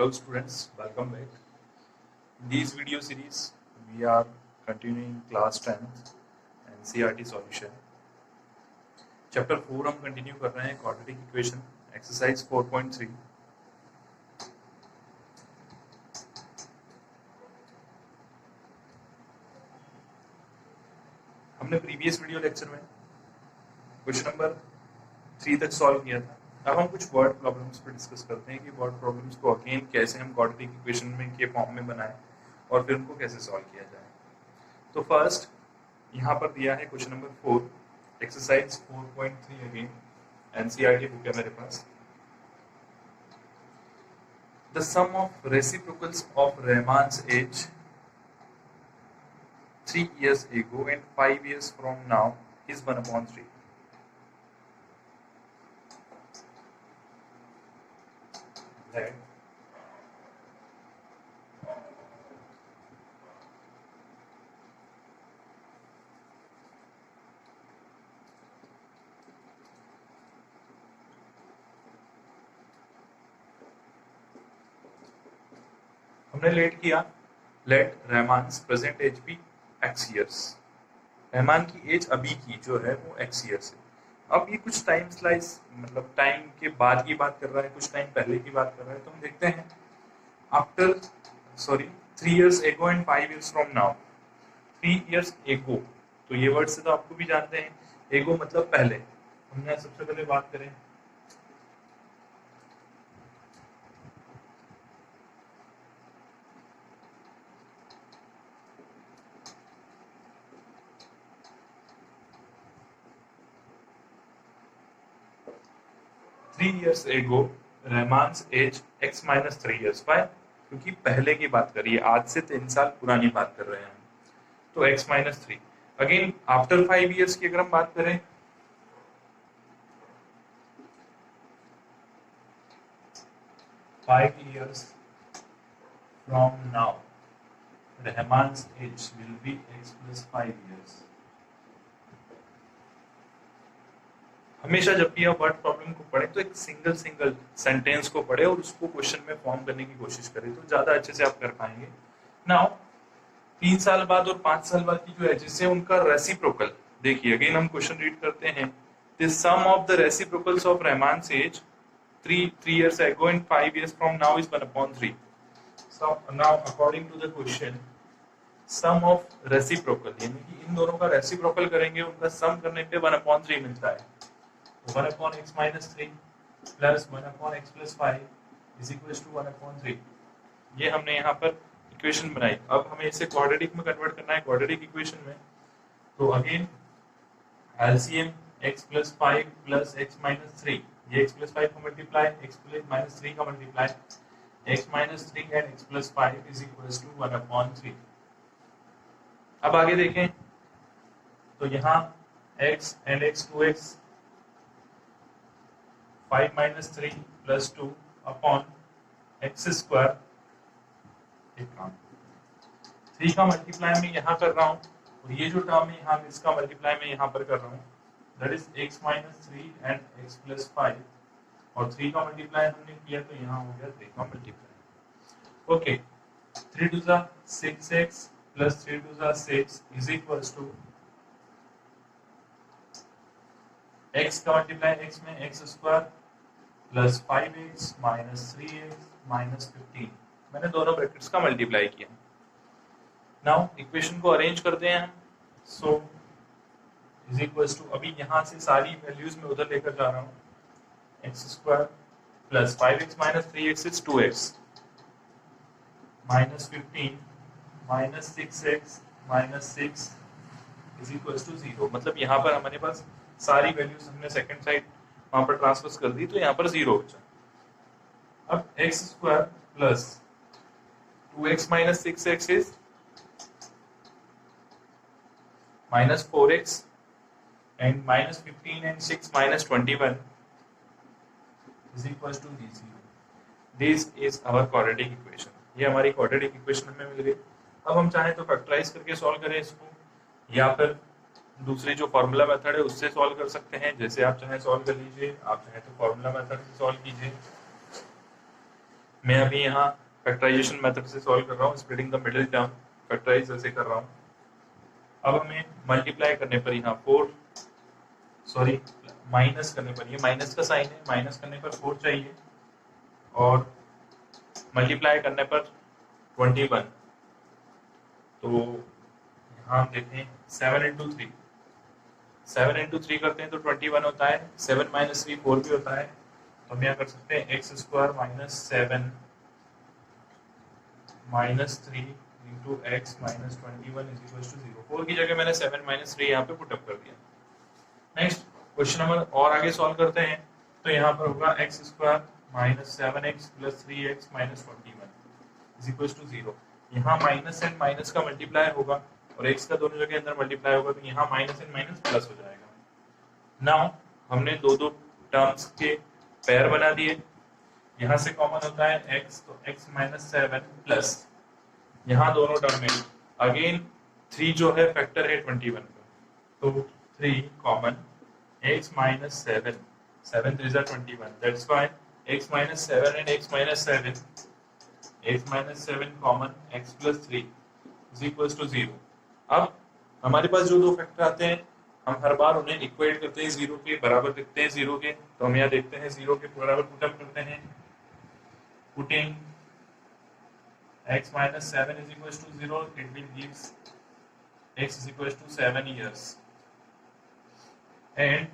Hello students, welcome back. In this video series, we are continuing class 10th NCERT solution. Chapter 4 हम continue कर रहे हैं quadratic equation, exercise 4.3. हमने previous video lecture में question number 3 तक solve किया था. अब हम कुछ वर्ड प्रॉब्लम्स पर डिस्कस करते हैं कि वर्ड प्रॉब्लम्स को अगेन कैसे हम क्वाड्रेटिक इक्वेशन में के फॉर्म में बनाएं और फिर उनको कैसे सॉल्व किया जाए. तो फर्स्ट यहाँ पर दिया है question number 4, exercise 4.3. Again NCERT book है मेरे पास. The sum of reciprocals of Rahman's age 3 years ago and 5 years from now is 1/3. हमने लेट किया, let Rahman's present age be x years. Rahman की एज अभी की जो है वो x years है. अब ये कुछ टाइम स्लाइस मतलब टाइम के बाद की बात कर रहा है, कुछ टाइम पहले की बात कर रहा है. तो हम देखते हैं after 3 years ago and 5 years from now. 3 years ago, तो ये वर्ड से तो आपको भी जानते हैं, एगो मतलब पहले. हमने सबसे पहले बात करें 3 years ago, रहमान्स as x - 3 years. Why? क्योंकि पहले की बात करिए, आज से 3 साल पुरानी बात कर रहे हैं हम, तो x - 3. अगेन आफ्टर 5 years की अगर हम बात करें, five years from now, Rahman's age will be x + 5 years. हमेशा जब भी आप वर्ड प्रॉब्लम को पढ़ें तो एक सिंगल सेंटेंस को पढ़े और उसको क्वेश्चन में फॉर्म करने की कोशिश करें, तो ज्यादा अच्छे से आप कर पाएंगे. नाउ 3 साल बाद और 5 साल बाद की जो एजेस है उनका रेसिप्रोकल देखिए. अगेन हम क्वेश्चन रीड करते हैं. The sum of the reciprocals of Rahman's age 3 years ago and 5 years from now is 1/3. So now according to the question, sum of reciprocal यानी कि इन दोनों का रेसिप्रोकल करेंगे, उनका सम करने पे 1/3 मिलता है. 1/x - 3 plus 1/x + 5 is equals to 1/3. ये हमने यहाँ पर इक्वेशन बनाई. अब हमें इसे क्वाड्रेटिक में कन्वर्ट करना है, क्वाड्रेटिक इक्वेशन में. तो again LCM x + 5 plus x - 3, ये x + 5 का मल्टीप्लाई, x - 3 का multiply, x - 3 and x + 5 is equals to 1/3. अब आगे देखें तो यहाँ x and x 2x 5 - 3 + 2 upon x². एक काम 3 का मल्टीप्लाई मैं यहाँ कर रहा हूँ और ये जो टर्म है यहाँ इसका मल्टीप्लाई मैं यहाँ पर कर रहा हूँ, that is x - 3 and x + 5. और 3 का मल्टीप्लाई हमने किया तो यहाँ हो गया 3 का मल्टीप्लाई. ओके, 3 2 जा 6x प्लस 3 2 जा 6 इज इक्वल्स टू x का मल्टीप्लाई x में x² प्लस 5x - 3x - 15. मैंने दोनों ब्रैकेट्स का मल्टीप्लाई किया. नाउ इक्वेशन को अरेंज करते हैं हम. सो इज इक्वल्स टू, अभी यहाँ से सारी वैल्यूज में उधर लेकर जा रहा हूँ, x² plus 5x - 3x is 2x - 15 - 6x - 6 is equals to 0. मतलब यहाँ पर हमारे पास सारी वैल्यूज हमने सेकंड साइड वहां पर ट्रांसफर कर दी, तो यहाँ पर 0 बचा. अब x² plus 2x - 6x is -4x and -15 and 6 - 21 is equals to 0. This is our quadratic equation. ये हमारी क्वाड्रेटिक इक्वेशन हमें मिल गई. अब हम चाहें तो फैक्टराइज करके सॉल्व करें इसको, या फिर दूसरी जो फॉर्मूला मेथड है उससे सॉल्व कर सकते हैं. जैसे आप चाहें सॉल्व कर लीजिए, आप चाहें तो फॉर्मूला मेथड से सॉल्व कीजिए. मैं अभी यहाँ फैक्टराइजेशन मेथड से सॉल्व कर रहा हूँ, splitting the middle term, factorise ऐसे कर रहा हूँ। अब हमें मल्टीप्लाई करने पर यहाँ 4, सॉरी माइनस करने पर, ये माइनस का साइन है, माइनस करने पर 4 चाहिए और मल्टीप्लाई करने पर 21। तो यहाँ हम देखें 7 इंटू 3, 7 इंटू 3 करते हैं तो 21 होता है, 7 माइनस 3 4 भी होता है। तो हम यहाँ कर सकते हैं x square minus 7 minus 3 into x minus 21 is equal to 0। 4 की जगह मैंने 7 माइनस 3 यहाँ पे पुटअप कर दिया। नेक्स्ट क्वेश्चन नंबर और आगे सॉल्व करते हैं। तो यहाँ पर होगा x square minus 7x plus 3x minus 21 is equal to 0। यहाँ माइनस एंड माइनस का मल्टीप्लाई होगा और एक्स का दोनों जगह अंदर मल्टीप्लाई होगा, तो यहाँ माइनस एंड माइनस प्लस हो जाएगा। नाउ हमने दो दो टर्म्स के पेयर बना दिए, यहाँ से कॉमन होता है x, तो x माइनस 7 प्लस यहाँ दोनों टर्म में अगेन 3 जो है फैक्टर है 21 का, तो 3 common x minus 7, 7 3s are 21. That's why x minus 7 and x minus 7, x minus 7 common x plus 3 is equals to 0. अब हमारे पास जो दो फैक्टर आते हैं हम हर बार उन्हें इक्वेट करते हैं, 0 के बराबर लिखते हैं 0 के। तो हम यहाँ देखते हैं 0 के बराबर पुटअप करते हैं, putting x minus 7 is equals to 0, it will gives x is equals to 7 years and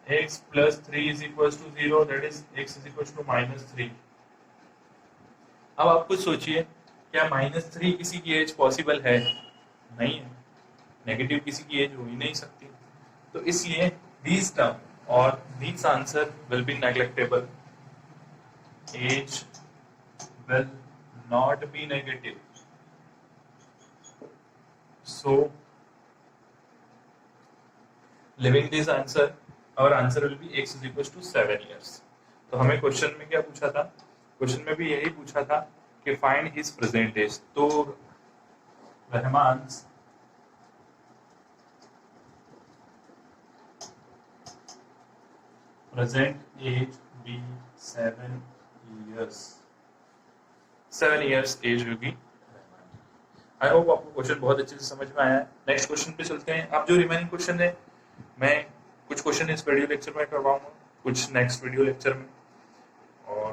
x plus 3 is equals to 0, that is x is equals to minus 3। अब आप कुछ सोचिए, क्या माइनस 3 किसी की एज पॉसिबल है? नहीं है, नेगेटिव किसी की एज हो ही नहीं सकती। तो इसलिए these term और these answer will be neglectable, age will not be negative, so leaving this answer, और answer will be x is equal to 7 years। तो हमें क्वेश्चन में क्या पूछा था? क्वेश्चन में भी यही पूछा था कि फाइंड हिज प्रेजेंट एज। तो Rahman present age be 7 years, 7 years age होगी। आई होप आपको क्वेश्चन बहुत अच्छे से समझ में आया है। नेक्स्ट क्वेश्चन पे चलते हैं। अब जो रिमेनिंग क्वेश्चन है, मैं कुछ क्वेश्चन इस वीडियो लेक्चर में करवाऊंगा, कुछ नेक्स्ट वीडियो लेक्चर में, और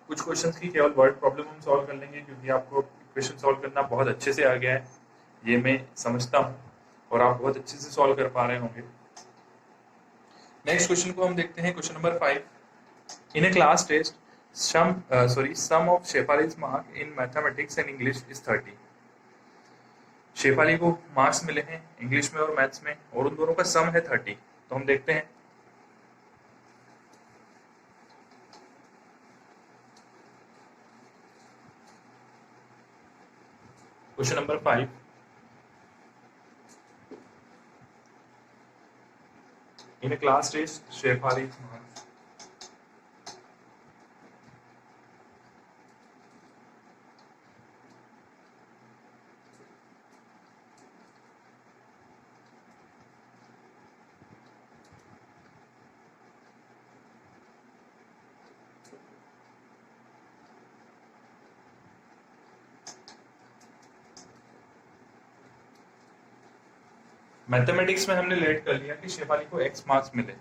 कुछ क्वेश्चन की केवल वर्ड प्रॉब्लम हम सॉल्व कर लेंगे, क्योंकि आपको क्वेश्चन सॉल्व करना बहुत अच्छे से आ गया है, ये मैं समझता हूँ, और आप बहुत अच्छे से सॉल्व कर पा रहे होंगे। नेक्स्ट क्वेश्चन को हम देखते हैं, question number 5। In a class test sum of Shefali's mark in mathematics and English is 30। Shefali को मार्क्स मिले हैं इंग्लिश में और मैथ्स में, और उन दोनों का सम है 30। तो हम देखते हैं। Question number 5, in a class test Shefali marks mathematics में हमने लेट कर लिया कि शेफाली को x मार्क्स मिले।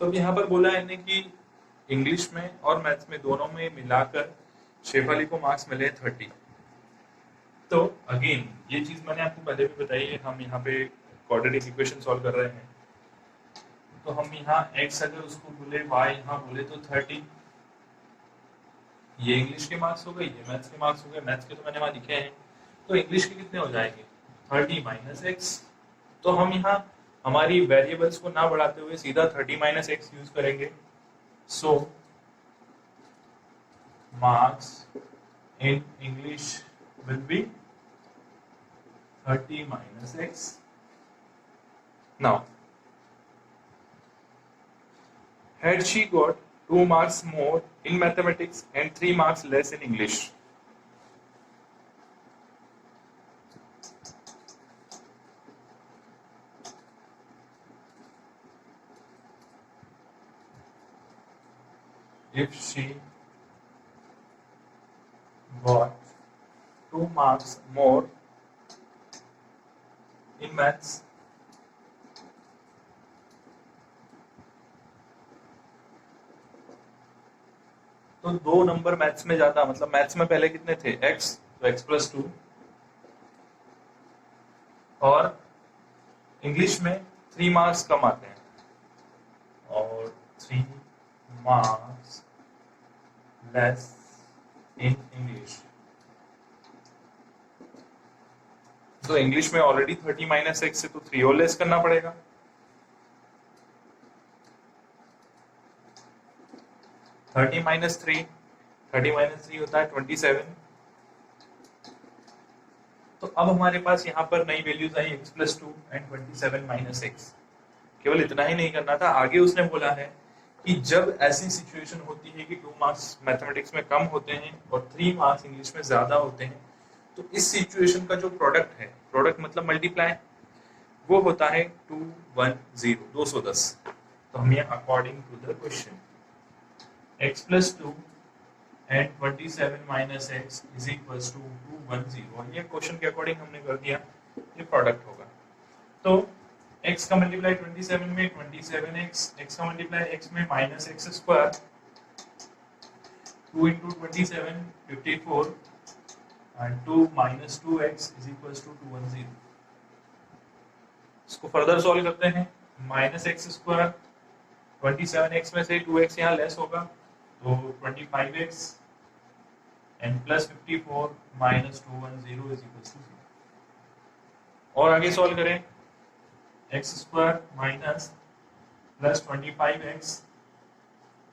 तो अब यहाँ पर बोला है इन्हें कि इंग्लिश में और मैथ्स में दोनों में मिलाकर शेफाली को मार्क्स मिले 30। तो अगेन ये चीज मैंने आपको पहले भी बताई है, हम यहाँ पे क्वाड्रेटिक इक्वेशन सॉल्व कर रहे हैं। तो हम यहाँ x अगर उसको बोले, y यहाँ बोले, तो 30 ये इंग्लिश के मार्क्स हो गए, ये मैथ्स के मार्क्स हो गए। मैथ्स के तो मैंने वहां लिखे हैं, तो इंग्लिश के कितने हो जाएंगे? 30 माइनस एक्स। तो हम यहाँ हमारी वेरिएबल्स को ना बढ़ाते हुए सीधा 30 माइनस एक्स यूज करेंगे। So marks in English will be 30 minus x. Now had she got 2 marks more in mathematics and 3 marks less in English, if she marks more in maths. तो 2 number maths में ज्यादा, मतलब maths में पहले कितने थे x, तो x+2, और इंग्लिश में 3 मार्क्स कम आते हैं, और 3 मार्क्स लेस इन इंग्लिश। तो इंग्लिश में ऑलरेडी 30 माइनस एक्स है, तो 3 और लेस करना पड़ेगा। थर्टी माइनस थ्री होता है 27। तो अब हमारे पास यहाँ पर नई values I x+2 and 27 minus x. केवल इतना ही नहीं करना था, आगे उसने बोला है कि जब ऐसी सिचुएशन होती है कि 2 मार्क्स मैथमेटिक्स में कम होते हैं और 3 मार्क्स इंग्लिश में ज्यादा होते हैं, तो इस सिचुएशन का जो प्रोडक्ट है, प्रोडक्ट मतलब मल्टीप्लाई, वो होता है 210, 210। तो हम ये according to the question x+2 and 27 minus x is equal to 210, ये क्वेश्चन के अकॉर्डिंग हमने कर दिया, ये प्रोडक्ट होगा। तो x का मल्टीप्लाई 27 में 27x, x का मल्टीप्लाई x में minus x square, 2 into 27 54 and 2 minus 2x is equal to 210। इसको फर्दर सॉल्व करते हैं, माइनस एक्स स्क्वायर 27x में से 2x यहाँ लेस होगा, तो 25x and plus 54 minus 210 is equal to 0। और आगे सॉल्व करें, x square minus plus 25x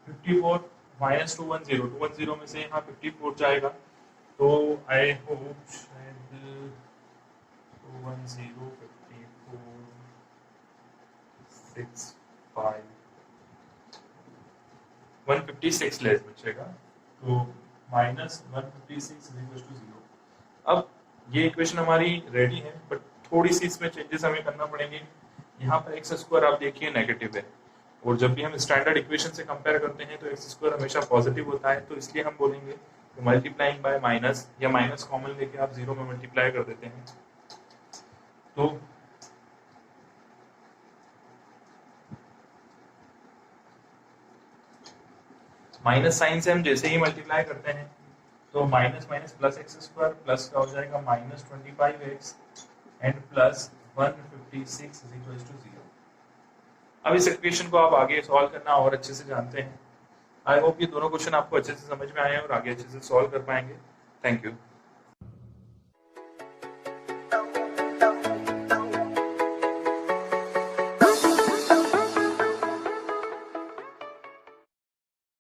54 minus 210 में से यहाँ 54 जाएगा, तो आई होप शायद 210 54 6 5 156 लेस बचेगा, तो माइनस 156 इज इक्वल टू 0। अब ये इक्वेशन हमारी रेडी है, बट थोड़ी सी इसमें चेंजेस हमें करना पड़ेंगे। यहाँ पर एक्स स्क्वायर आप देखिए नेगेटिव है, और जब भी हम स्टैंडर्ड इक्वेशन से कंपेयर करते हैं तो एक्स स्क्वायर हमेशा पॉजिटिव होता है, तो इसलिए हम बोलेंगे कि मल्टीप्लाइंग बाय माइनस, या माइनस कॉमन लेके आप 0 में मल्टीप्लाई कर देते हैं, तो माइनस साइन से हम जैसे ही मल्टीप्लाई करते हैं तो minus minus plus x square, plus का हो जाएगा minus 25x and plus 156 is equal to 0। अब इस इक्वेशन को आप आगे सॉल्व करना और अच्छे से जानते हैं। आई होप ये दोनों क्वेश्चन आपको अच्छे से समझ में आए और आगे अच्छे से सॉल्व कर पाएंगे। Thank you.